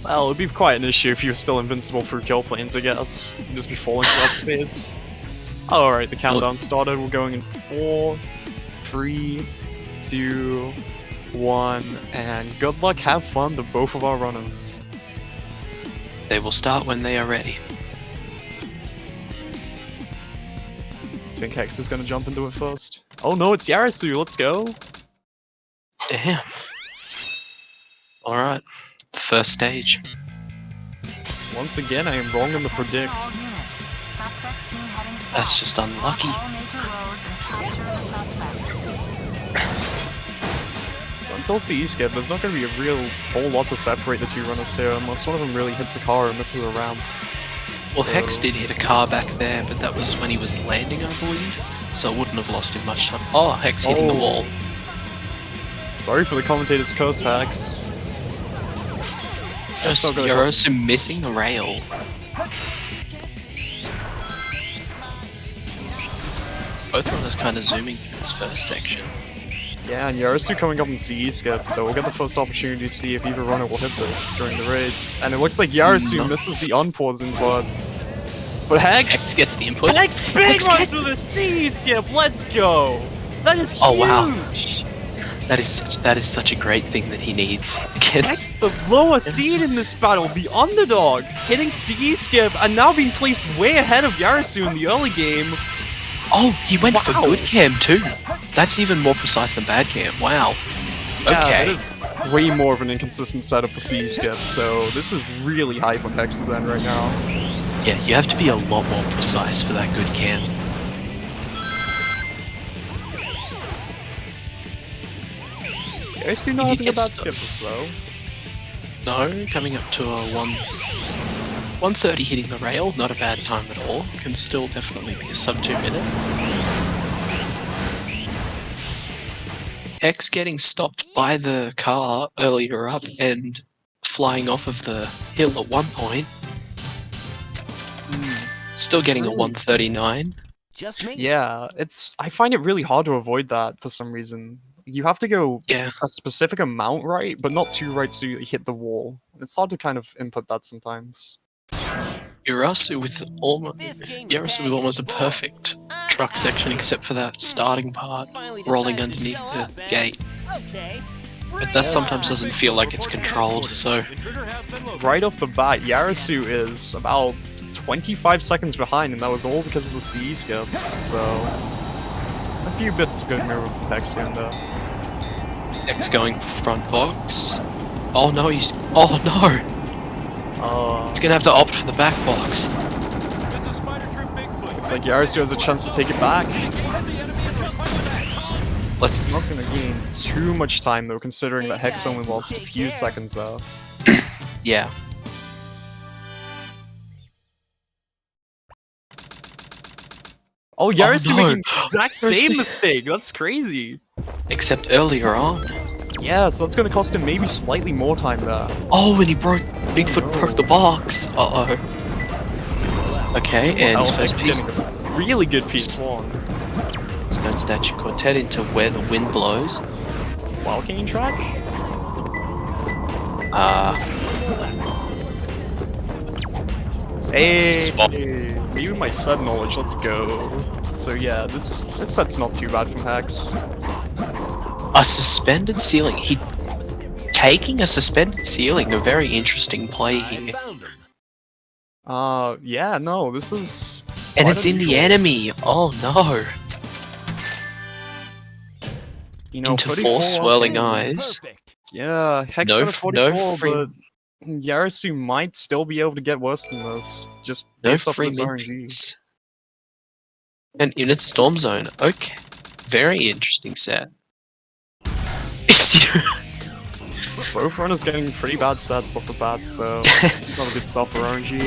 Well, it'd be quite an issue if you were still invincible through kill planes, I guess. You'd just be falling throughout space. Alright, the countdown started. We're going in 4, 3, 2, 1, and good luck, have fun to both of our runners. They will start when they are ready. I think Hex is gonna jump into it first. Oh no, it's Yarasu, let's go! Damn. Alright, first stage. Once again, I am wrong in the predict. That's just unlucky. So until CE skip, there's not going to be a real whole lot to separate the two runners here, unless one of them really hits a car or misses a ramp. Well, Hex did hit a car back there, but that was when he was landing, I believe. So it wouldn't have lost him much time. Oh, Hex hitting the wall. Sorry for the commentator's curse, Hex. Yarasu missing a rail. Both runners kind of zooming through this first section. Yeah, and Yarasu coming up in CE skip, so we'll get the first opportunity to see if either runner will hit this during the race. And it looks like Yarasu misses the unpause input. But Hex gets the input. Hex speedruns with a CE skip, let's go! That is huge! Oh wow. That is such a great thing that he needs. Hex the lower seed in this battle, the underdog, hitting CE skip and now being placed way ahead of Yarasu in the early game. Oh, he went for good cam too. That's even more precise than bad cam. Wow. Yeah, okay. That is way more of an inconsistent setup for CE skip, so this is really hype on Hex's end right now. Yeah, you have to be a lot more precise for that good cam. Yarasu not having a bad skip this though. No, coming up to a 130 hitting the rail, not a bad time at all. Can still definitely be a sub 2 minute. Hex getting stopped by the car earlier up and flying off of the hill at one point. Still getting a 139. Just me. Yeah, I find it really hard to avoid that for some reason. You have to go a specific amount right, but not too right so you hit the wall. It's hard to kind of input that sometimes. Yarasu with almost a perfect truck section except for that starting part rolling underneath the gate. But that sometimes doesn't feel like it's controlled, so... Right off the bat, Yarasu is about 25 seconds behind, and that was all because of the CE skip, so... A few bits of good movement from Hex in there. Hex going for front box. Oh no, he's... Oh no! He's gonna have to opt for the back box. Looks like Yarasu has a chance to take it back. It's not gonna gain too much time though, considering that Hex only lost a few seconds though. Yeah. Oh, Yarasu making the exact same mistake! That's crazy! Except earlier on. Yeah, so that's gonna cost him maybe slightly more time there. Oh, and he Bigfoot broke the box! Uh-oh. Okay, and his first piece. Really good piece one. Stone Statue Quartet into Where the Wind Blows. Wild King track? Hey! Me with my sub knowledge, let's go. So yeah, this set's not too bad from Hex. A suspended ceiling. Taking a suspended ceiling, a very interesting play here. Yeah, no, this is... And it's in the enemy! Oh no! You know, into 4 swirling eyes. Yeah, Hex got a 44, but Yarasu might still be able to get worse than this, just based off of his RNG. And in its Storm Zone. Okay. Very interesting set. Both runners getting pretty bad sets off the bat, so not a good start for RNG.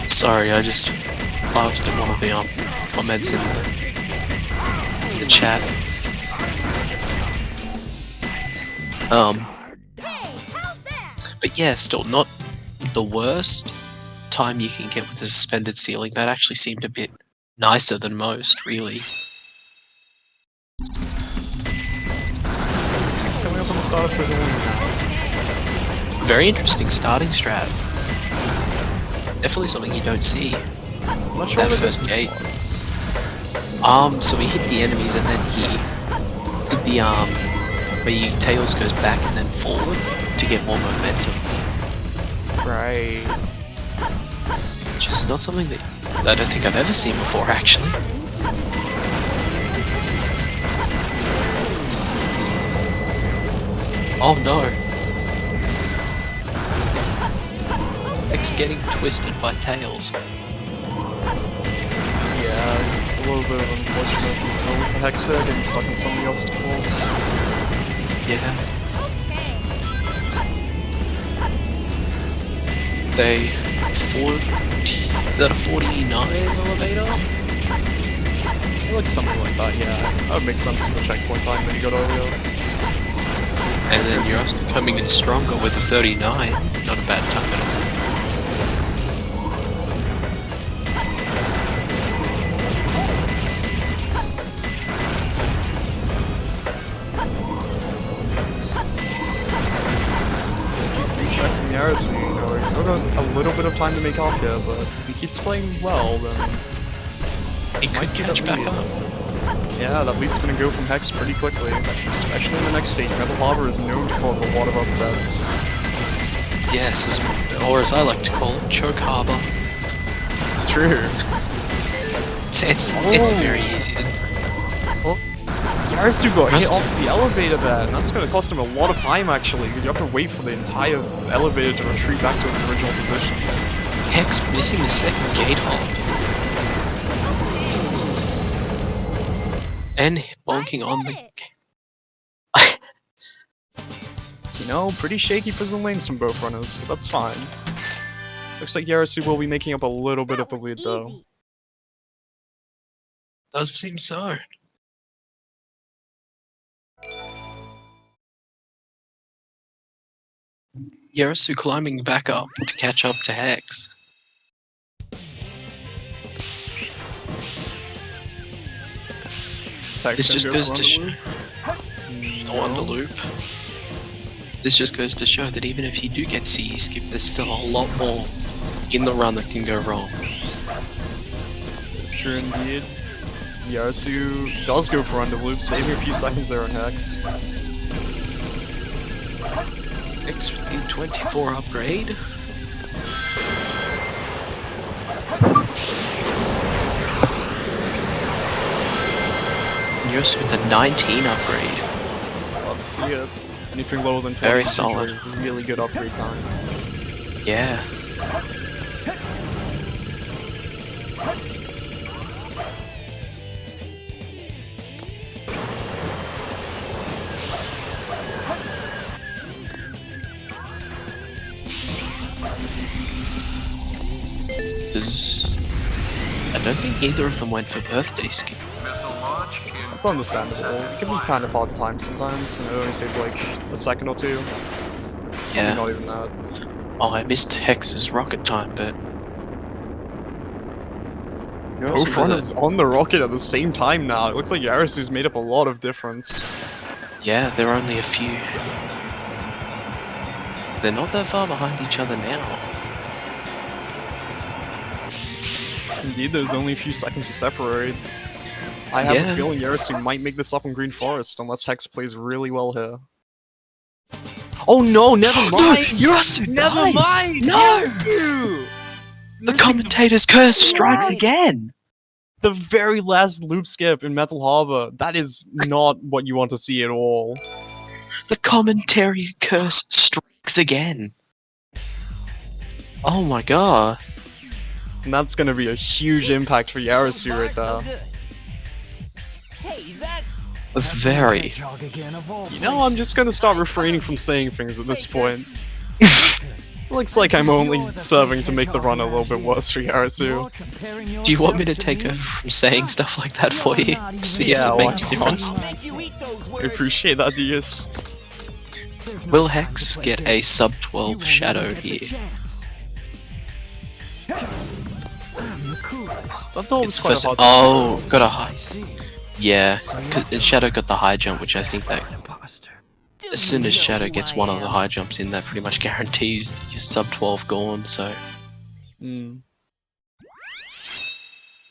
Sorry, I just laughed at one of the comments in the chat. But yeah, still not the worst time you can get with a suspended ceiling. That actually seemed a bit nicer than most, really. Coming up on the start of Prison Very interesting starting strat. Definitely something you don't see. I'm not sure That what the first gate. was. So he hit the enemies and then he did the where you tails goes back and then forward to get more momentum. Right. Which is not something that I don't think I've ever seen before, actually. Oh no! X getting twisted by tails. Yeah, it's a little bit of unfortunate going for Hexa, getting stuck in some of the obstacles. Yeah. They 40. Is that a 49 elevator? Like something like that, yeah. That would make sense for the checkpoint time that you got earlier. And then you're also coming in stronger with a 39. Not a bad time at all. Check from Yarasu, you know, he's still got a little bit of time to make off here, but if he keeps playing well, then He might catch back up. yeah, that lead's gonna go from Hex pretty quickly, especially in the next stage. Metal Harbor is known to cause a lot of upsets. Yes, or as I like to call it, Choke Harbor. It's true. It's very easy to... Yarasu got hit Must- off the elevator there, and that's gonna cost him a lot of time actually. You have to wait for the entire elevator to retreat back to its original position. Hex missing the second gate hop. And bonking on the... You know, pretty shaky prison lanes from both runners, but that's fine. Looks like Yarasu will be making up a little bit of the lead though. Does seem so. Yarasu climbing back up to catch up to Hex. This just goes to show... No under loop. This just goes to show that even if you do get CE skip, there's still a lot more in the run that can go wrong. It's true indeed. Yarasu does go for under loop, saving a few seconds there on Hex. Hex with the 24 upgrade. Yarasu with the 19 upgrade. Love to see it. Anything lower than 20 Very solid. is really good upgrade time. Yeah. I don't think either of them went for birthday skip. It's understandable. It can be kind of hard to time sometimes, and it only saves like a second or two. Yeah. Not even that. Oh, I missed Hex's rocket time, but... Both runners on the rocket at the same time now. It looks like Yarasu's made up a lot of difference. Yeah, they're only a few. They're not that far behind each other now. Indeed, there's only a few seconds to separate. I have a feeling Yarasu might make this up in Green Forest unless Hex plays really well here. Oh no, never mind! Yarasu Never mind! No! Yarasu! The commentator's curse strikes again! The very last loop skip in Metal Harbor. That is not what you want to see at all. The commentary curse strikes again. Oh my god. And that's gonna be a huge impact for Yarasu right there. Very. You know, I'm just gonna start refraining from saying things at this point. Looks like I'm only serving to make the run a little bit worse for Yarasu. Do you want me to take over from saying stuff like that for you? To see if it makes a difference? I appreciate that, Diaz. Will Hex get a sub-12 shadow here? It's quite hard. Oh, got a high. Yeah, Shadow got the high jump, which I think that As soon as Shadow gets one of the high jumps in, that pretty much guarantees your sub 12 gone, so...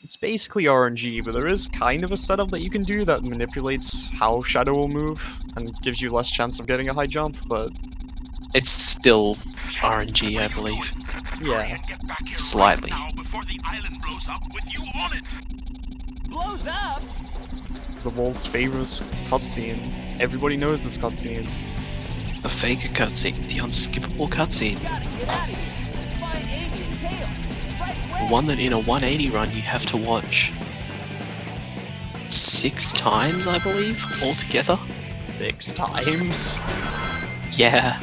It's basically RNG, but there is kind of a setup that you can do that manipulates how Shadow will move and gives you less chance of getting a high jump, but... It's still RNG, I believe. Yeah. Slightly. Blows up? It's the world's famous cutscene. Everybody knows this cutscene. The Faker cutscene, the unskippable cutscene. Gotta get out of here. Find Amy and Tails. Right away. One that in a 180 run you have to watch 6 times, I believe, altogether. 6 times? Yeah.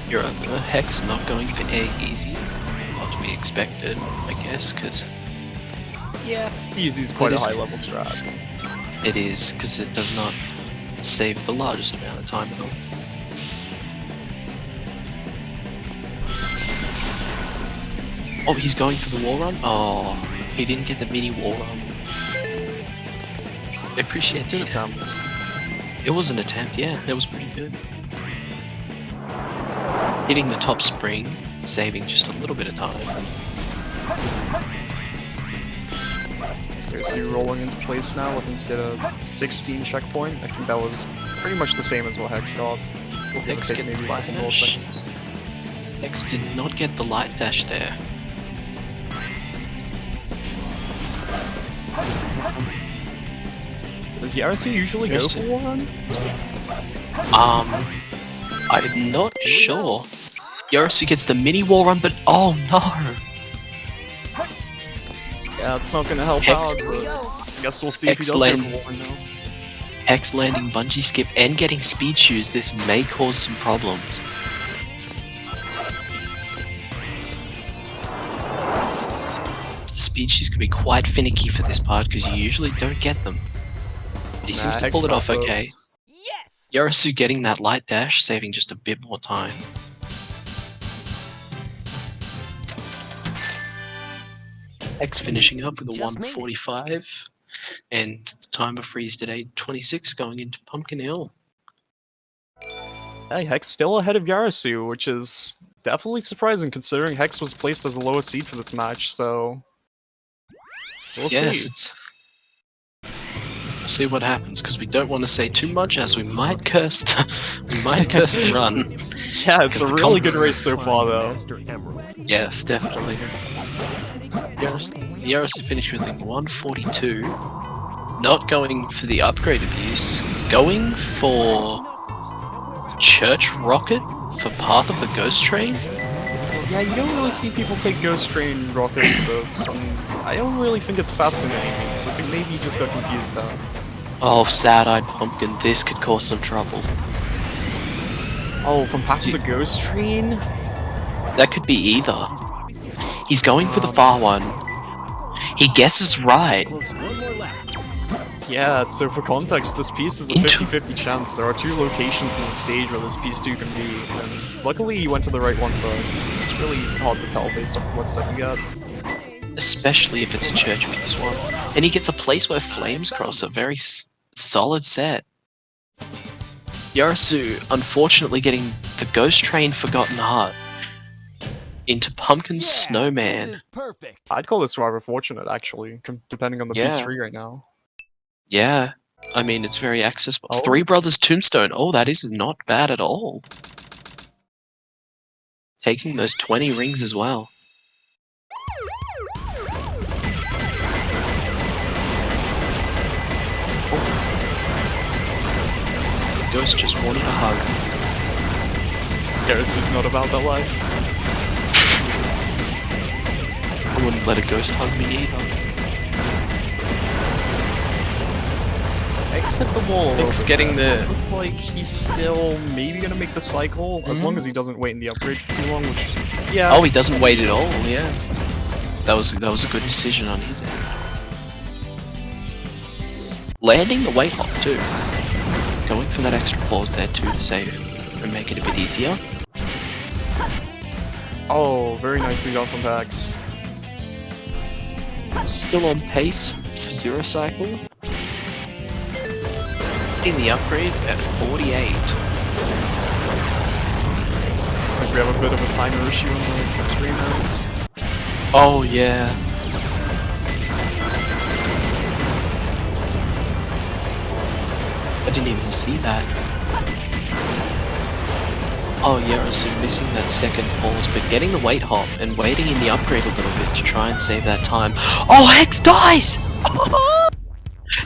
You're a Hex not going for air easy. Not to be expected, I guess, because... Yeah. Easy's quite a is- high level strat. It is, because it does not save the largest amount of time at all. Oh, he's going for the wall run? Oh, he didn't get the mini wall run. I appreciate It's 2 it. attempts. It was an attempt, yeah, it was pretty good. Hitting the top spring, saving just a little bit of time. Yarasu rolling into place now, looking to get a 16 checkpoint. I think that was pretty much the same as what Hex got. Hex Take get maybe the a light couple more dash. seconds. Hex did not get the light dash there. Does Yarasu usually go for wall run? I'm not sure. Yarasu gets the mini wall run, but oh no! Yeah, it's not gonna help Hex- out, but I guess we'll see if he Hex does go lane. for wall run now. Hex landing bungee skip and getting speed shoes, this may cause some problems. The speed shoes can be quite finicky for this part because you usually don't get them. He seems Nah, to Hex pull it got off okay. those. Yes! Yarasu getting that light dash, saving just a bit more time. Hex finishing up with a Just made it. 145, and the timer freezed at 8:26 going into Pumpkin Hill. Hey, Hex still ahead of Yarasu, which is definitely surprising considering Hex was placed as the lowest seed for this match, so... We'll Yes, see. it's... We'll see what happens, because we don't want to say too much, as we might curse the run. Yeah, it's a 'Cause the really com- good race so far, though. Yes, definitely. Yarasu finished with a 142. Not going for the upgraded use, going for Church Rocket for Path of the Ghost Train? Yeah, you don't really see people take Ghost Train Rocket for this, and I don't really think it's fast in any means. I think maybe you just got confused there. Oh, sad-eyed pumpkin, this could cause some trouble. Oh, from Path of the Ghost Train? That could be either. He's going for the far one. He guesses right. Yeah, so for context, this piece is a Into- 50-50 chance. There are 2 locations in the stage where this piece 2 can be, and luckily you went to the right one first. It's really hard to tell based off what set you got. Especially if it's a church piece one. And he gets a place where flames cross, a very solid set. Yarasu, unfortunately getting the Ghost Train Forgotten Heart into Pumpkin Snowman. This is perfect. I'd call this rather fortunate, actually, depending on the piece Yeah. 3 right now. Yeah, I mean, it's very accessible. Oh. 3 Brothers Tombstone. Oh, that is not bad at all. Taking those 20 rings as well. Ghost just wanted a hug. Yarasu's not about that life. I wouldn't let a ghost hug me either. X hit the wall. a little X bit getting there. the- Looks like he's still maybe gonna make the cycle, as long as he doesn't wait in the upgrade for too long, which... Yeah. Oh, he doesn't wait at all, yeah. That was a good decision on his end. Landing the weight lock too. Going for that extra pause there too to save and make it a bit easier. Oh, very nicely done from Hex. Still on pace for Zero Cycle. In the upgrade at 48. Looks like we have a bit of a timer issue in the stream notes. Oh yeah. I didn't even see that. Oh, Yarasu missing that second pause, but getting the weight hop and waiting in the upgrade a little bit to try and save that time. Oh, Hex dies!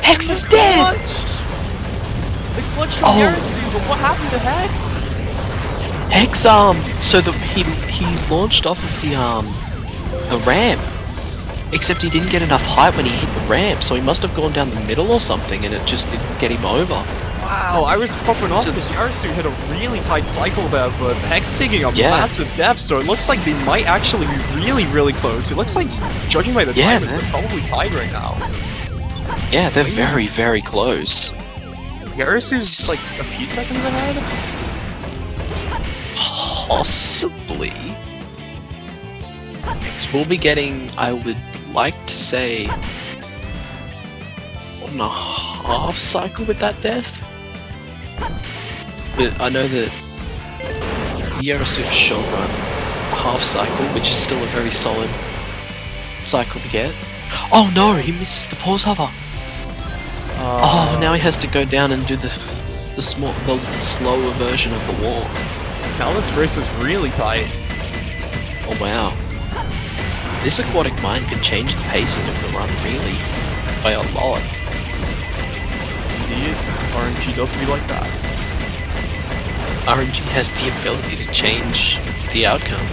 Hex is dead! The clutch from Yarasu, but what happened to Hex? Hex, so he launched off of the ramp. Except he didn't get enough height when he hit the ramp, so he must have gone down the middle or something and it just didn't get him over. Wow, I was popping off So the Yarasu hit a really tight cycle there, but Hex taking a massive depth, so it looks like they might actually be really, really close. It looks like, judging by the timers, they're probably tied right now. Yeah, they're very, very close. Yarasu's like a few seconds ahead? Possibly. Hex will be getting, I would like to say, 1.5 cycle with that death. But I know that Yarasu for sure run half cycle, which is still a very solid cycle to get. Oh no, he misses the pause hover. Oh, now he has to go down and do the slower version of the walk. Now this race is really tight. Oh wow. This aquatic mine could change the pacing of the run really by a lot. Indeed, RNG does be like that. RNG has the ability to change the outcome.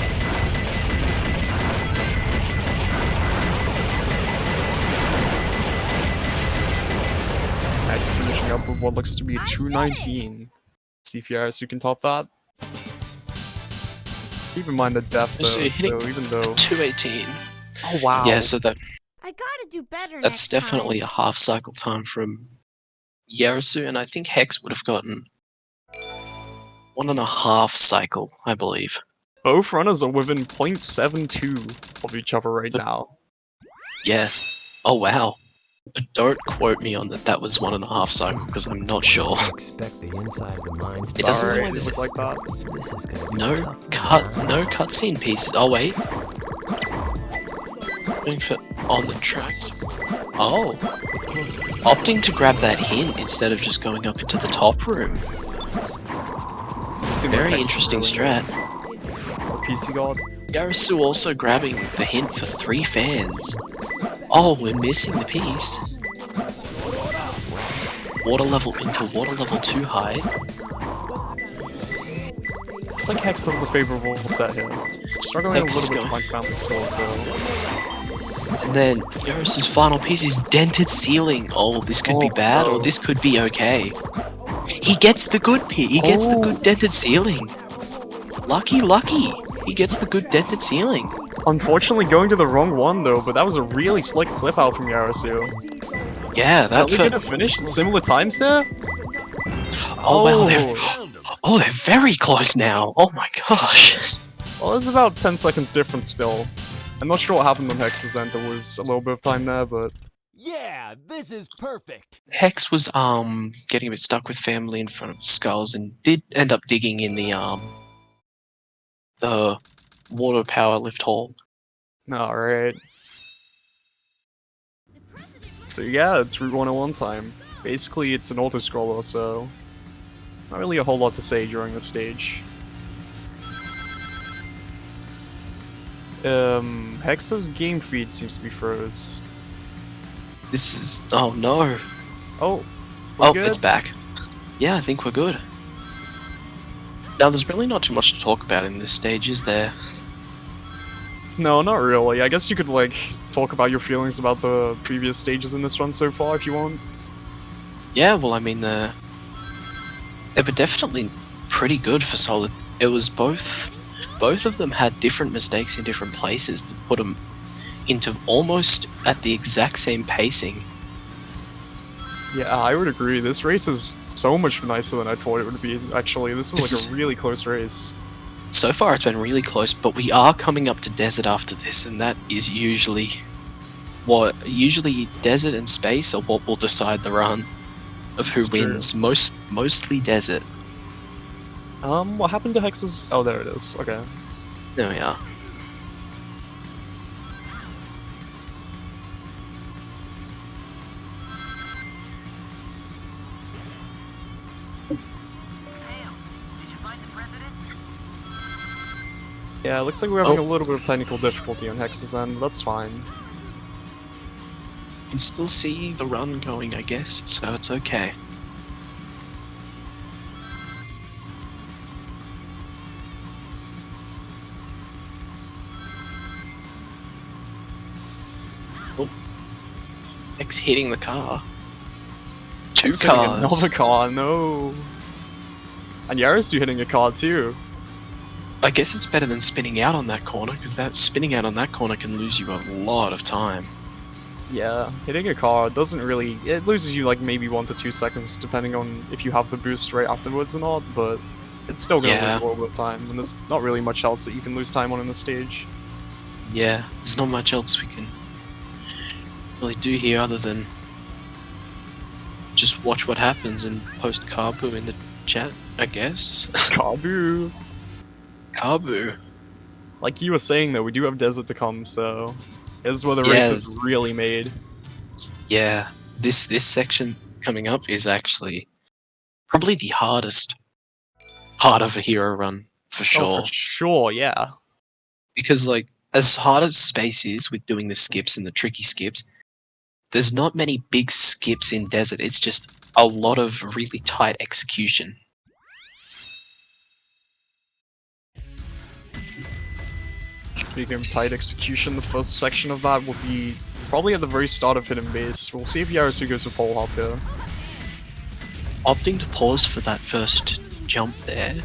Next, finishing up with what looks to be a 219. See if Yarasu can top that. Keep in mind the depth though, so even though 218. Oh wow. Yeah, so that I gotta do better. that's definitely a half cycle time from Yarasu, and I think Hex would have gotten 1.5 cycle, I believe. Both runners are within 0.72 of each other right now. Yes. Oh wow. But don't quote me on that. That was 1.5 cycle because I'm not sure. It doesn't look like that. No cutscene pieces. Oh wait. Going for on the tracks. Oh. Opting to grab that hint instead of just going up into the top room. Very interesting strat. PC God. Yarasu also grabbing the hint for 3 fans. Oh, we're missing the piece. Water level into water level 2 high. I think Hex has the favorable set here. Struggling Hex a is little bit to find family scores though. And then Yarasu's final piece is dented ceiling. Oh, this could be bad or this could be okay. He gets the good piece. He gets the good dented ceiling. Lucky. He gets the good dented ceiling. Unfortunately going to the wrong one though, but that was a really slick clip out from Yarasu. Yeah, that we could have finished at similar times there? Oh well, they're very close now. Oh my gosh. Well, there's about 10 seconds difference still. I'm not sure what happened on Hex's end, there was a little bit of time there, but... Yeah, this is perfect. Hex was getting a bit stuck with family in front of skulls and did end up digging in the water power lift hole. Alright. So yeah, it's Route 101 time. Basically, it's an auto-scroller, so... not really a whole lot to say during this stage. Hex's game feed seems to be froze. This is... oh no. Oh, good? It's back. Yeah, I think we're good. Now, there's really not too much to talk about in this stage, is there? No, not really. I guess you could, like, talk about your feelings about the previous stages in this run so far, if you want. Yeah, well, I mean, they were definitely pretty good for Solid. It was both of them had different mistakes in different places that put them into almost at the exact same pacing. Yeah, I would agree. This race is so much nicer than I thought it would be, actually. This is like a really close race. So far it's been really close, but we are coming up to desert after this, and that is usually desert and space are what will decide the run of who It's true. wins. Mostly desert. What happened to Hex's? Oh, there it is. Okay. There we are. Yeah, it looks like we're having a little bit of technical difficulty on Hex's end. That's fine. You can still see the run going, I guess, so it's okay. Oh. X hitting the car. Two Hex hitting cars. Another car, no. And Yarasu hitting a car too. I guess it's better than spinning out on that corner, because that spinning out on that corner can lose you a lot of time. Yeah, hitting a car doesn't really... It loses you like maybe 1 to 2 seconds depending on if you have the boost right afterwards or not, but it's still gonna lose a little bit of time, and there's not really much else that you can lose time on in the stage. Yeah, there's not much else we can really do here other than just watch what happens and post Carbu in the chat, I guess. Kabu! Carbu. Like you were saying though, we do have desert to come, so... This is where the Yeah. race is really made. Yeah, this section coming up is actually probably the hardest part of a hero run, for sure. Oh, for sure, yeah. Because, like, as hard as space is with doing the skips and the tricky skips, there's not many big skips in desert. It's just a lot of really tight execution. Speaking of tight execution, the first section of that will be probably at the very start of Hidden Base. We'll see if Yarasu goes for pole hop here. Opting to pause for that first jump there.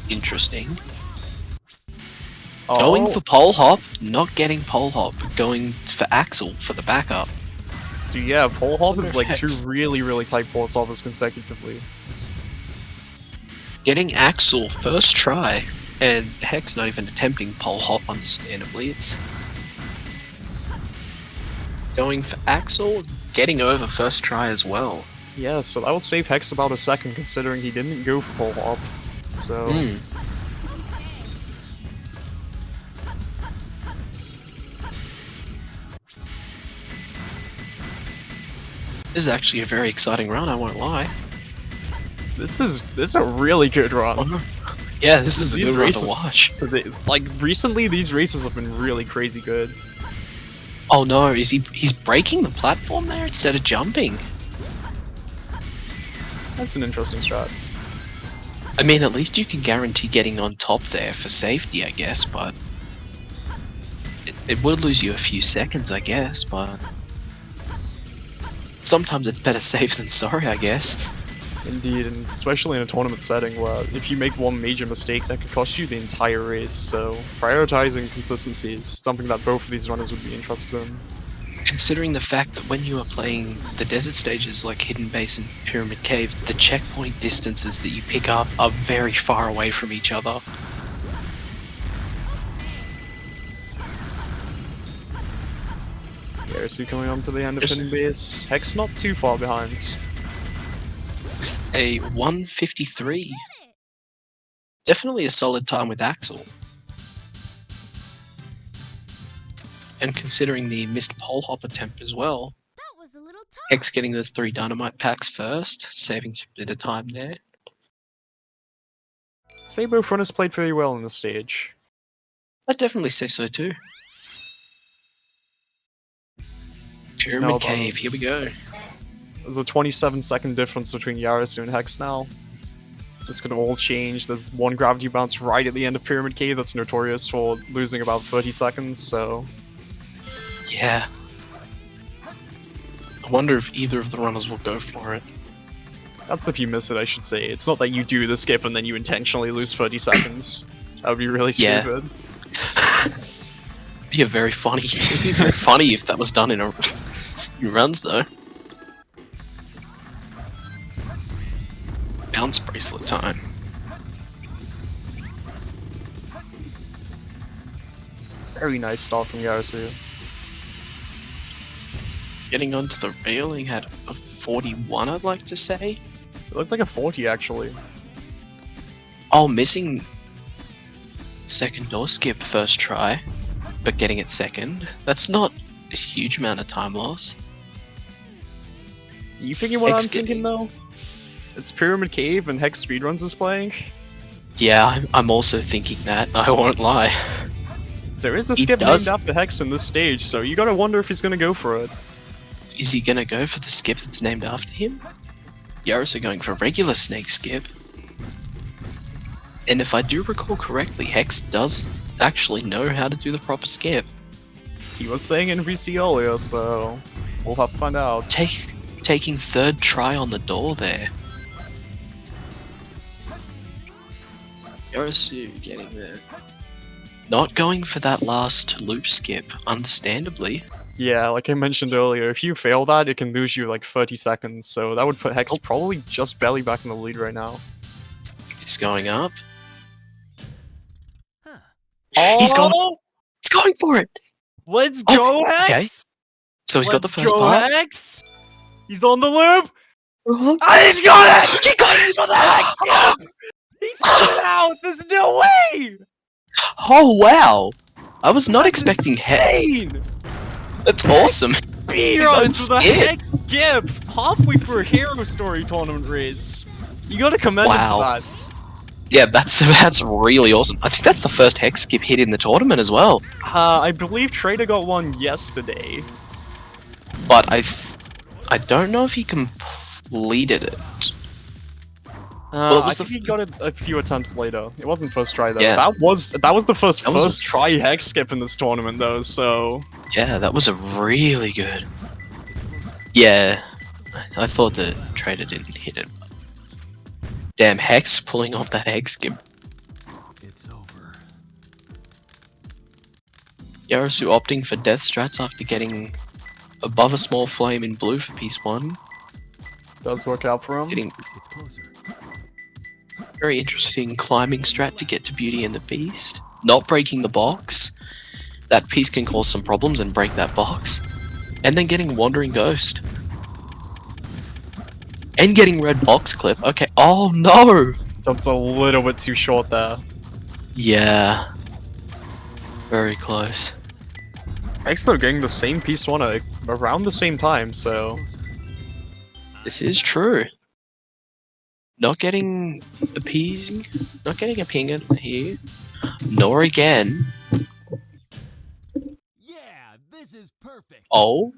Interesting. Oh, Going for pole hop, not getting pole hop, but going for Axel for the backup. so yeah, pole hop is like Hex. 2 really tight pole hoppers consecutively. Getting Axel first try, and Hex not even attempting pole hop, understandably. It's going for Axel, getting over first try as well. Yeah, so that will save Hex about a second considering he didn't go for pole hop. So... This is actually a very exciting run, I won't lie. This is a really good run. Yeah, this is a These good run to races watch. today- like recently, these races have been really crazy good. Oh no, he's breaking the platform there instead of jumping? That's an interesting strat. I mean, at least you can guarantee getting on top there for safety, I guess, but... It would lose you a few seconds, I guess, but... Sometimes it's better safe than sorry, I guess. Indeed, and especially in a tournament setting where if you make one major mistake, that could cost you the entire race. So prioritizing consistency is something that both of these runners would be interested in. Considering the fact that when you are playing the desert stages like Hidden Base and Pyramid Cave, the checkpoint distances that you pick up are very far away from each other. Yarasu coming on to the end of Yes. Hidden Base. Hex not too far behind. With a 1:53. Definitely a solid time with Axel. And considering the missed pole hop attempt as well, That was a little tough. Hex getting those 3 dynamite packs first, saving a bit of time there. Say both runners played pretty well in the stage. I'd definitely say so too. now Pyramid about- Cave, here we go. There's a 27-second difference between Yarasu and Hex now. This could all change. There's one gravity bounce right at the end of Pyramid Cave that's notorious for losing about 30 seconds, so... Yeah. I wonder if either of the runners will go for it. That's if you miss it, I should say. It's not that you do the skip and then you intentionally lose 30 seconds. That would be really Yeah. stupid. Be very funny. It'd be very funny if that was done in runs though. Bounce bracelet time. Very nice start from Yarasu. Getting onto the railing at a 41, I'd like to say. It looks like a 40 actually. Oh, missing second door skip first try, but getting it second. That's not a huge amount of time loss. You thinking what I'm Hex thinking though? It's Pyramid Cave and HexSpeedruns is playing. Yeah, I'm also thinking that, I won't lie. There is a He skip does. named after Hex in this stage, so you gotta wonder if he's gonna go for it. Is he gonna go for the skip that's named after him? Yarasu going for regular snake skip. And if I do recall correctly, Hex does actually know how to do the proper skip. He was saying in VC earlier, so we'll have to find out. Taking third try on the door there. Yarasu getting there. Not going for that last loop skip, understandably. Yeah, like I mentioned earlier, if you fail that, it can lose you like 30 seconds, so that would put Hex probably just barely back in the lead right now. He's going up. Oh! He's going for it! Let's Oh, go, okay. Hex! So he's got the Let's first go, part. Hex! He's on the loop! Uh-huh. And he's got it! He got it! For the Hex skip! He's put it out! There's no way! Oh wow! I was not That's expecting Hex. insane! That's awesome. Speedruns for the skip. Hex skip! Halfway through a Hero Story tournament race! You gotta commend him for Wow. that. Yeah, that's really awesome. I think that's the first Hex skip hit in the tournament as well. I believe Trader got one yesterday. But I don't know if he completed it. Well, it was I think he got it a few attempts later. It wasn't first try though. Yeah. That was the first That was a- try Hex skip in this tournament though, so Yeah, that was a really good. Yeah, I thought the trader didn't hit it. Damn, Hex pulling off that egg skip. It's over. Yarasu opting for death strats after getting above a small flame in blue for piece 1. does work out for him. Getting It's closer. very interesting climbing strat to get to Beauty and the Beast. Not breaking the box. That piece can cause some problems and break that box. And then getting Wandering Ghost. And getting red box clip. Okay. Oh no! Jumps a little bit too short there. Yeah. Very close. Hex though getting the same piece one around the same time, so This is true. Not getting a ping. Not getting a ping here. Nor again. Yeah, this is perfect. Oh.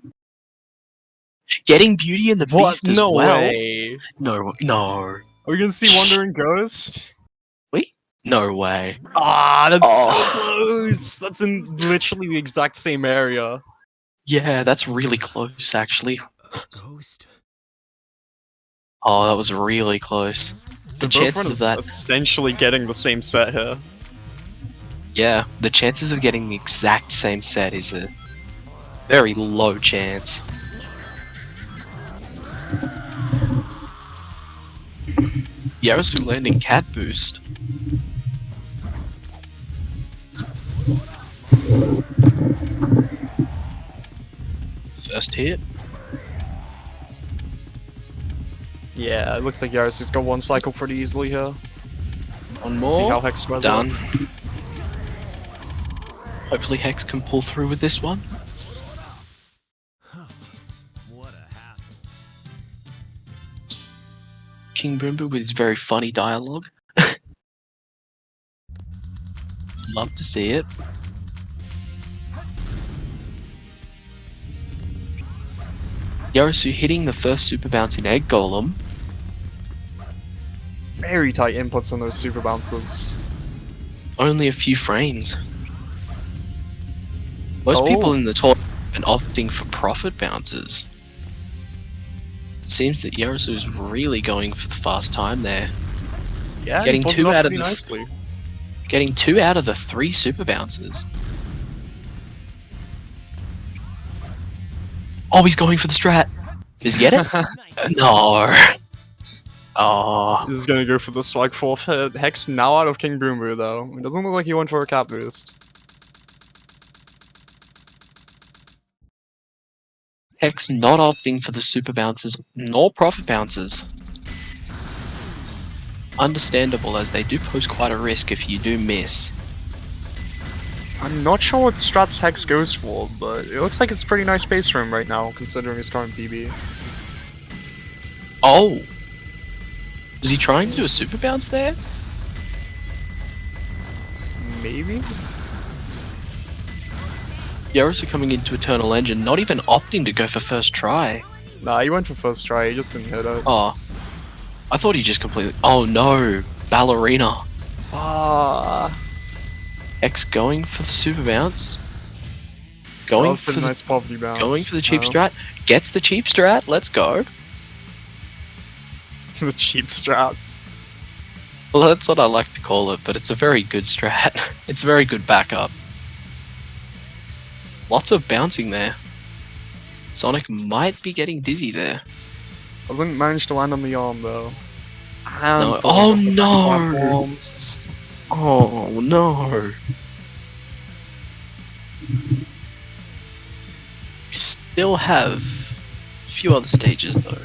Getting Beauty and the what? Beast as No well. way. No. Are we gonna see Wandering Ghost? No way. Ah, that's Oh. so close. That's in literally the exact same area. Yeah, that's really close actually. Ghost? Oh, that was really close. So The both chances runners of that. essentially getting the same set here. Yeah, the chances of getting the exact same set is a very low chance. Yarasu landing cat boost. First hit. Yeah, it looks like Yarasu's got one cycle pretty easily here. One See how more. Hex squares Done. up. Hopefully Hex can pull through with this one. Huh. What a hassle. King Boomba with his very funny dialogue. Love to see it. Yarasu hitting the first super bounce in Egg Golem. Very tight inputs on those super bounces. Only a few frames. Most people Oh. in the tournament have been opting for profit bounces. It seems that Yarasu is really going for the fast time there. Yeah, Getting he pulls two it off out of pretty the- nicely. Getting 2 out of the 3 super bounces. Oh, he's going for the strat. Does he get it? No. Oh. This is gonna go for the swag fourth hit. Hex now out of King Boombo though. It doesn't look like he went for a cap boost. Hex not opting for the super bounces nor profit bounces. Understandable, as they do pose quite a risk if you do miss. I'm not sure what strats Hex goes for, but it looks like it's pretty nice pace for him right now, considering his current PB. Oh! Was he trying to do a super bounce there? Maybe? Yarasu coming into Eternal Engine, not even opting to go for first try. Nah, he went for first try, he just didn't hit it. Oh. I thought he just completely... Oh no! Ballerina. Ah, X going for the super bounce. that Going was for a the nice poverty bounce. going for the cheap Oh. strat. Gets the cheap strat. Let's go. The cheap strat. Well, that's what I like to call it, but it's a very good strat. It's a very good backup. Lots of bouncing there. Sonic might be getting dizzy there. Doesn't manage to land on the arm though. No. And Oh the no! platforms. Oh no! We still have a few other stages though.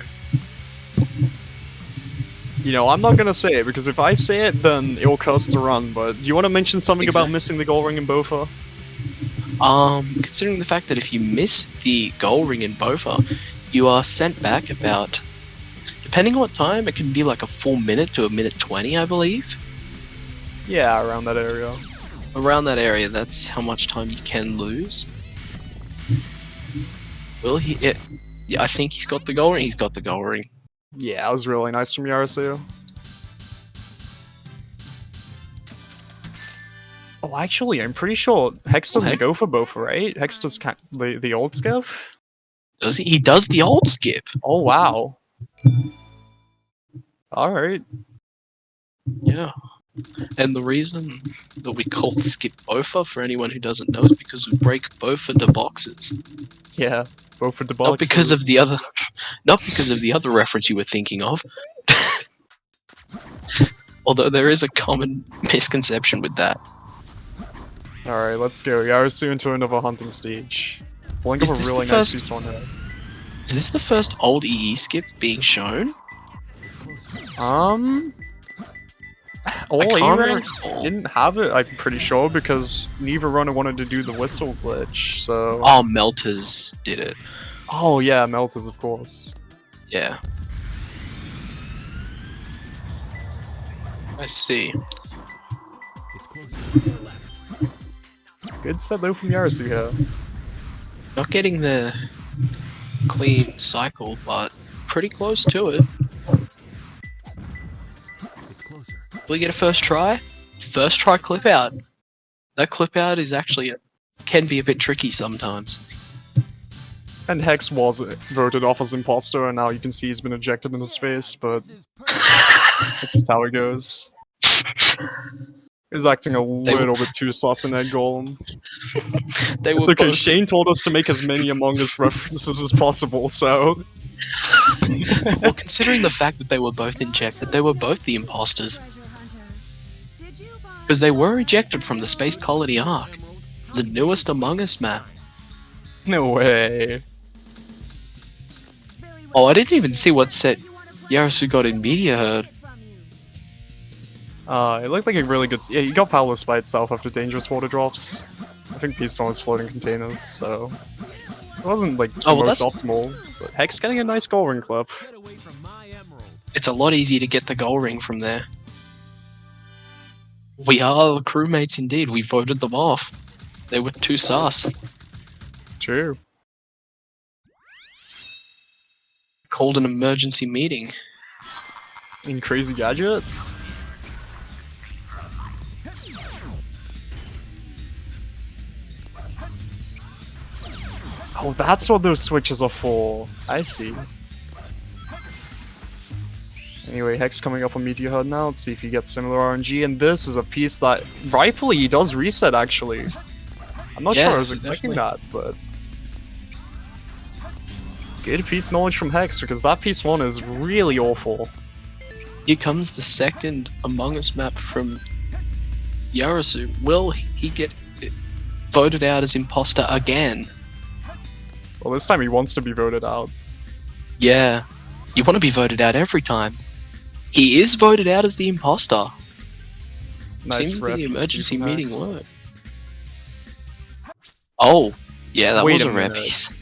You know, I'm not gonna say it, because if I say it, then it'll curse the run, but do you want to mention something about Exactly. missing the goal ring in Bofa? Considering the fact that if you miss the goal ring in Bofa, you are sent back about, depending on what time, it can be like a full minute to a minute 20, I believe. Yeah, around that area. Around that area, that's how much time you can lose. Will he? Yeah, I think he's got the goal ring. He's got the goal ring. Yeah, that was really nice from Yarasu. Oh, actually, I'm pretty sure Hex doesn't Hex? go for Bofa, right? Hex does the old skip? Does he? He does the old skip. Oh, wow. Alright. Yeah. And the reason that we call skip Bofa, for anyone who doesn't know, is because we break Bofa to boxes. Yeah, Bofa the Not because of the other, not because of the other reference you were thinking of. Although there is a common misconception with that. Alright, let's go. Yarasu into another hunting stage. Pulling Is up a this the really nice first- piece on here. Is this the first old EE skip being shown? It's close. All can't A-ranks recall. didn't have it, I'm pretty sure, because neither runner wanted to do the whistle glitch, so... Oh, Melters did it. Oh yeah, Melters, of course. Yeah. I see. It's close to the left. Good set though from Yarasu here. Not getting the clean cycle, but pretty close to it. It's closer. Will we get a first try? First try clip out. That clip out is actually can be a bit tricky sometimes. And Hex was voted off as imposter, and now you can see he's been ejected into space, but This is that's just how it goes. He's acting a little bit too sus in that golem. They were It's okay, both, Shane told us to make as many Among Us references as possible, so... well, considering the fact that they were both injected, they were both the imposters. Because they were ejected from the Space Colony Arc, the newest Among Us map. No way. Oh, I didn't even see what set Yarasu got in Media Herd. It looked like a really good... Yeah, you got powerless by itself after dangerous water drops. I think Peace was floating containers, so... It wasn't, like, the Oh, well, most that's- optimal, but Hex getting a nice goal ring clip. Get away from my emerald. It's a lot easier to get the goal ring from there. We are the crewmates indeed, we voted them off. They were too sus. True. Called an emergency meeting. In Crazy Gadget? Oh, that's what those switches are for. I see. Anyway, Hex coming up on Meteor Herd now. Let's see if he gets similar RNG. And this is a piece that rightfully he does reset, actually. I'm not sure I was Yes, expecting definitely. that, but... Good piece knowledge from Hex, because that piece 1 is really awful. Here comes the second Among Us map from Yarasu. Will he get voted out as imposter again? Well, this time he wants to be voted out. Yeah. You want to be voted out every time. He is voted out as the imposter. Nice Seems rare the piece emergency from meeting Hex. worked. Oh, yeah, that Wait was a a rare minute. piece.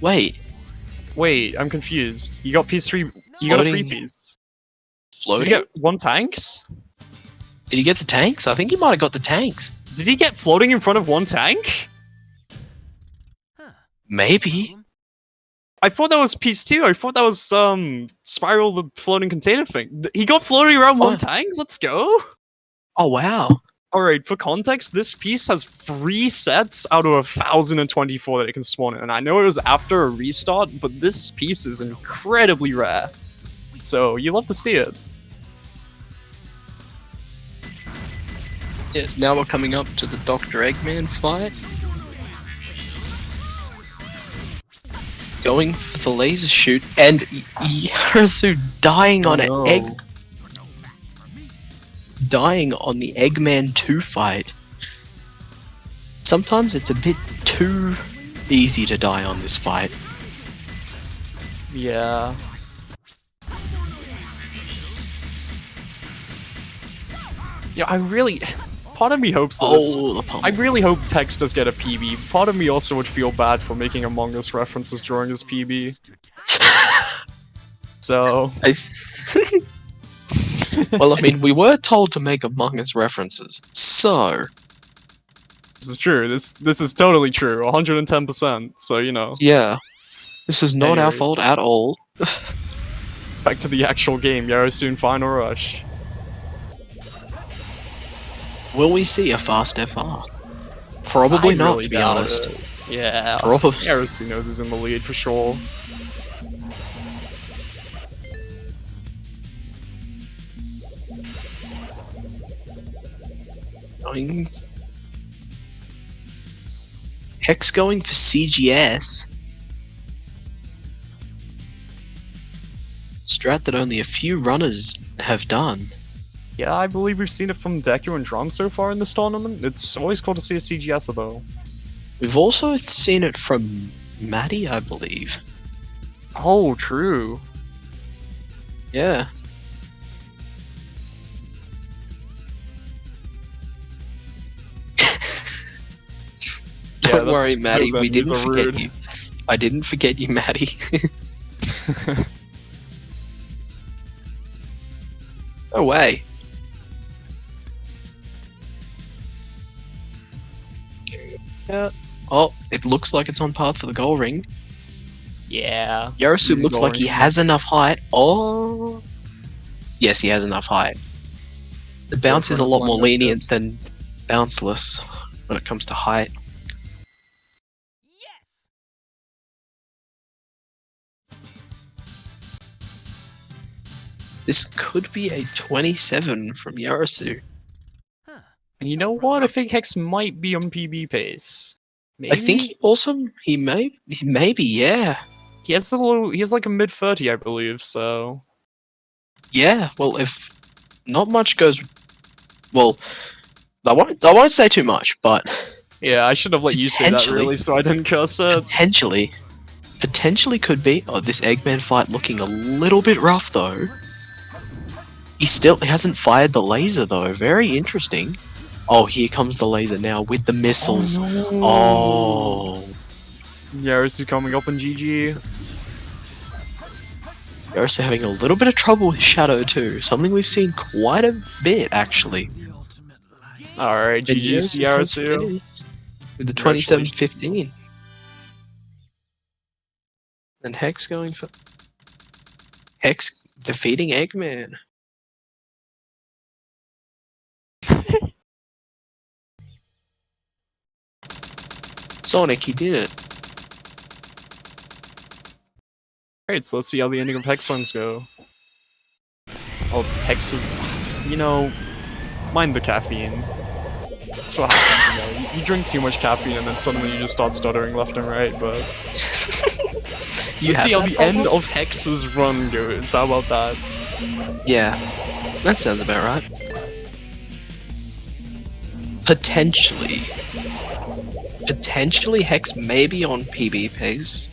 Wait, Wait, I'm confused. You got piece 3. You got a free Floating- piece. Did floating? you get 1 tanks? Did he get the tanks? I think he might have got the tanks. Did he get floating in front of 1 tank? Maybe. I thought that was piece 2. I thought that was Spiral the floating container thing. He got floating around 1 Oh. tank? Let's go! Oh, wow. Alright, for context, this piece has 3 sets out of 1,024 that it can spawn in. And I know it was after a restart, but this piece is incredibly rare. So, you love to see it. Yes, now we're coming up to the Dr. Eggman fight. Going for the laser shoot, and Yarasu dying on Oh, an egg. Dying on the Eggman 2 fight. Sometimes it's a bit too easy to die on this fight. Yeah. Yeah, I really... Part of me hopes that this... Oh, the pummel. I really hope Tex does get a PB. Part of me also would feel bad for making Among Us references during his PB. So... Well, I mean, we were told to make Among Us references, so... This is true. This is totally true. 110%. So, you know. Yeah. This is not our Anyway. fault at all. Back to the actual game. Yarasu in Final Rush. Will we see a fast FR? Probably I not, really to be doubt honest. it. Yeah. Probably. Yarasu knows he's in the lead for sure. Going... Hex going for CGS. Strat that only a few runners have done. Yeah, I believe we've seen it from Deku and Drum so far in this tournament. It's always cool to see a CGS though. We've also seen it from Maddie, I believe. Oh, true. Yeah. Yeah, Don't worry, that's- Maddie, those we enemies didn't are forget rude. you. I didn't forget you, Maddie. No way. Yeah. Oh, it looks like it's on path for the goal ring. Yeah. Yarasu Easy looks goal like he ring has points. enough height. Oh. Yes, he has enough height. The bounce is a Girlfriend lot is more line those lenient steps. than bounceless when it comes to height. Yes! This could be a 27 from Yarasu. And you know what? I think Hex might be on PB pace. Maybe? I think he maybe, yeah. he has like a mid 30, I believe. So Yeah, well, if not much goes, well, I won't say too much, but yeah, I should have let you say that Potentially. really, so I didn't curse it. potentially could be. Oh, this Eggman fight looking a little bit rough though. He hasn't fired the laser though. Very interesting. Oh, here comes the laser now with the missiles. Oh, Yarasu coming up on GG. You're also having a little bit of trouble with Shadow too. Something we've seen quite a bit actually. Alright, And GG's Yarasu has Yarasu. finished with the Congratulations. 27-15. And Hex going for Hex defeating Eggman. Sonic, he did it. Alright, so let's see how the ending of Hex ones go. Oh, Hex is... You know... Mind the caffeine. That's what happens, you know. You drink too much caffeine and then suddenly you just start stuttering left and right, but... Let's see how the end of Hex's run goes. How about that? Yeah, that sounds about right. Potentially. Potentially Hex maybe on PB pace.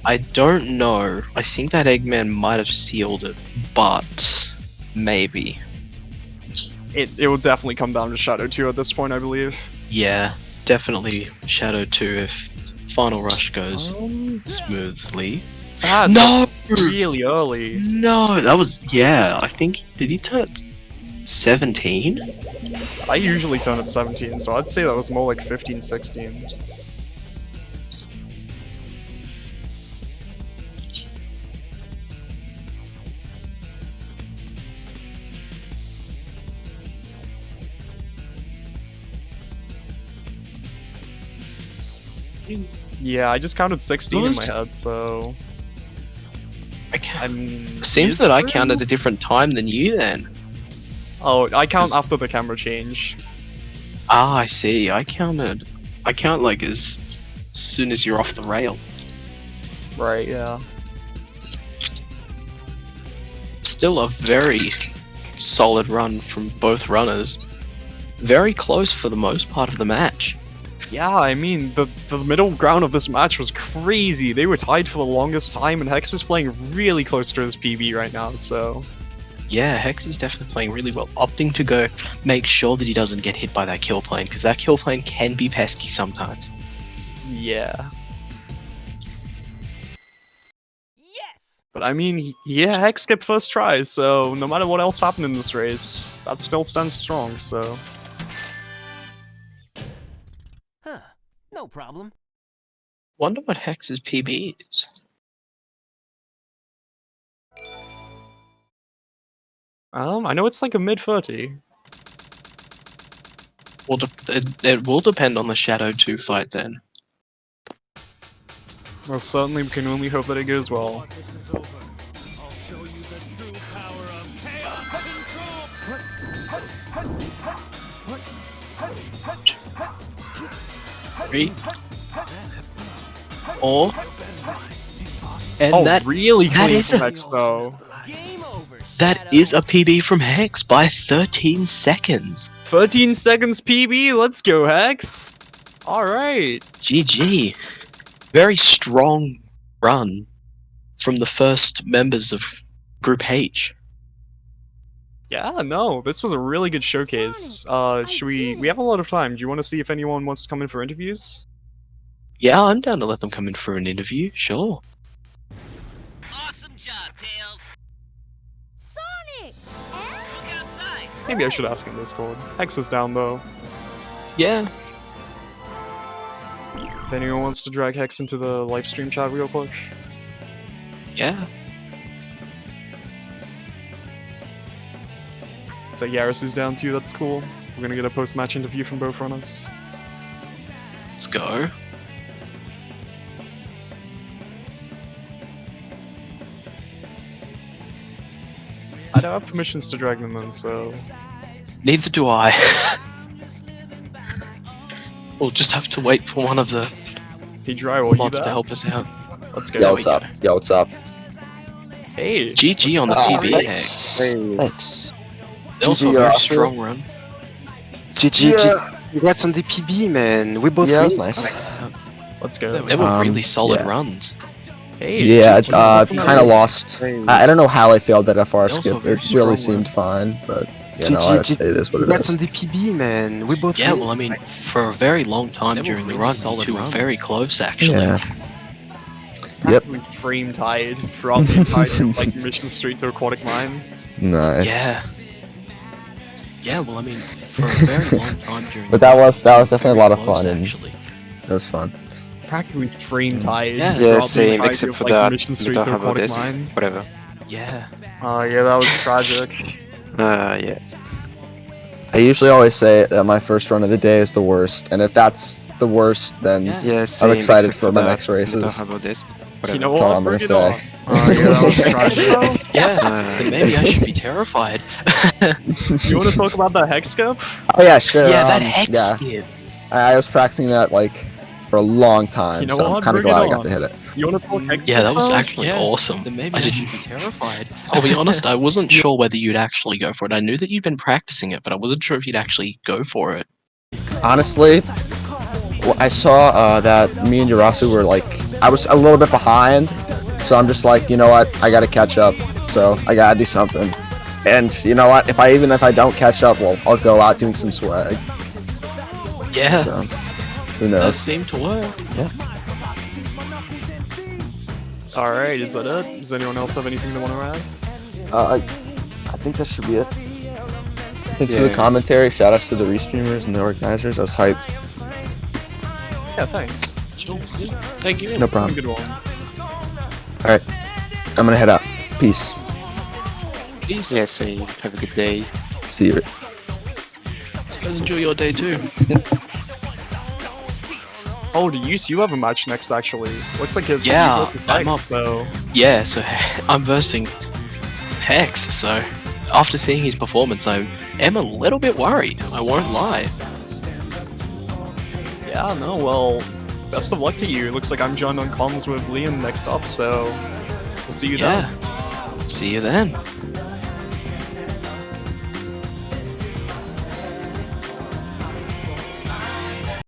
I don't know. I think that Eggman might have sealed it, but maybe. It will definitely come down to Shadow 2 at this point, I believe. Yeah, definitely Shadow 2 if Final Rush goes smoothly. That's No! really early. No, that was, yeah, I think, did he turn 17? I usually turn at 17, so I'd say that was more like 15, 16. Yeah, I just counted 16 in my head, so... I can't. I mean... Seems that I counted a different time than you then. Oh, I count after the camera change. Ah, I see. I count like as soon as you're off the rail. Right, yeah. Still a very solid run from both runners. Very close for the most part of the match. Yeah, I mean, the middle ground of this match was crazy. They were tied for the longest time, and Hex is playing really close to his PB right now, so... Yeah, Hex is definitely playing really well, opting to go make sure that he doesn't get hit by that kill plane, because that kill plane can be pesky sometimes. Yeah. Yes. But I mean, yeah, Hex skipped first try, so no matter what else happened in this race, that still stands strong, so... Huh. No problem. Wonder what Hex's PB is. I know it's like a mid-30. Well, it will depend on the Shadow 2 fight then. Well, certainly we can only hope that it goes well. This is over. I'll show you the true power of chaos control. 3, 4, and Oh, that really that clean is from a- Hex, though. Game over. that is a PB from Hex by 13 seconds. 13 seconds PB, let's go, Hex! Alright. GG. Very strong run from the first members of Group H. Yeah, no, this was a really good showcase. Should we have a lot of time. Do you want to see if anyone wants to come in for interviews? Yeah, I'm down to let them come in for an interview, sure. Awesome job, Tails. Sonic! Look outside. Maybe I should ask in Discord. Hex is down, though. Yeah, If anyone wants to drag Hex into the live stream chat real quick. yeah. So Yarasu's down too, that's cool. We're gonna get a post-match interview from both runners. Let's go. I don't have permissions to drag them in, so... Neither do I. We'll just have to wait for one of the Hey, Drywall, you mods to there? help us out. Let's go. Yo, what's up? Yo, what's up? Hey! GG on the Ah, PB, thanks. Hex. Thanks. Also a GG, very Yarasu. strong run. Yeah. Congrats on the PB, man. We both Yeah, win. that's nice. Let's go. They were really solid yeah. runs. Hey! Yeah, GG. kind of lost. I don't know how I failed that FR They also skip. very It really strong seemed fine, but you GG, know, it is what it Congrats on is. the PB, man. We both Yeah, win. well, I mean, for a very long time They were during the really run, solid two were runs. very close, actually. Yeah. Practically frame tied throughout the entire like mission street to Aquatic Mine. Nice. Yeah. Yeah, well, I mean, for a very long time during But the that run, was definitely a lot of close, fun, and actually. it was fun. Practically frame tied. Yeah. Yeah, throughout the same, entirety except of, for like, that. Mission We Street don't to have about Aquatic this. Mine. Whatever. Yeah. Yeah, that was tragic. Yeah. I usually always say that my first run of the day is the worst, and if that's the worst, then Yeah. Yeah, same, excited except for my that. next races. We don't have about this. Whatever. You know That's all what? I'm gonna Bring it say. on. Yeah, that was tragic. Yeah, then maybe I should be terrified. You want to talk about that Hex skip? Oh yeah, sure. Yeah, that Hex yeah. skip. I was practicing that like for a long time, You know so I'm what? kind of Bring it glad I got on. to hit it. You want to talk Hex Yeah, skip, that was bro? actually Yeah. awesome. Then maybe I I didn't should be terrified. I'll be honest, I wasn't sure whether you'd actually go for it. I knew that you'd been practicing it, but I wasn't sure if you'd actually go for it. Honestly, Well, I saw that me and Yarasu were like, I was a little bit behind, so I'm just like, you know what, I gotta catch up, so I gotta do something. And you know what, even if I don't catch up, well, I'll go out doing some swag. Yeah, So who does knows? seem to work. Alright, is that it? Does anyone else have anything they want to add? I think that should be it. Thanks for Yeah. the commentary. Shout outs to the restreamers and the organizers. I was hyped. Yeah, thanks. Sure. Thank you. No Have a problem. good one. Alright. I'm gonna head out. Peace. Peace. Yes, have a good day. See you. You guys enjoy your day too. Oh, do you have a match next, actually. Looks like it's Yeah, you versus I'm Hex, up. so... Yeah, so I'm versing Hex, so after seeing his performance, I am a little bit worried, I won't lie. Yeah, no, well, best of luck to you. Looks like I'm joined on comms with Liam next up, so we'll see you then. Yeah. See you then.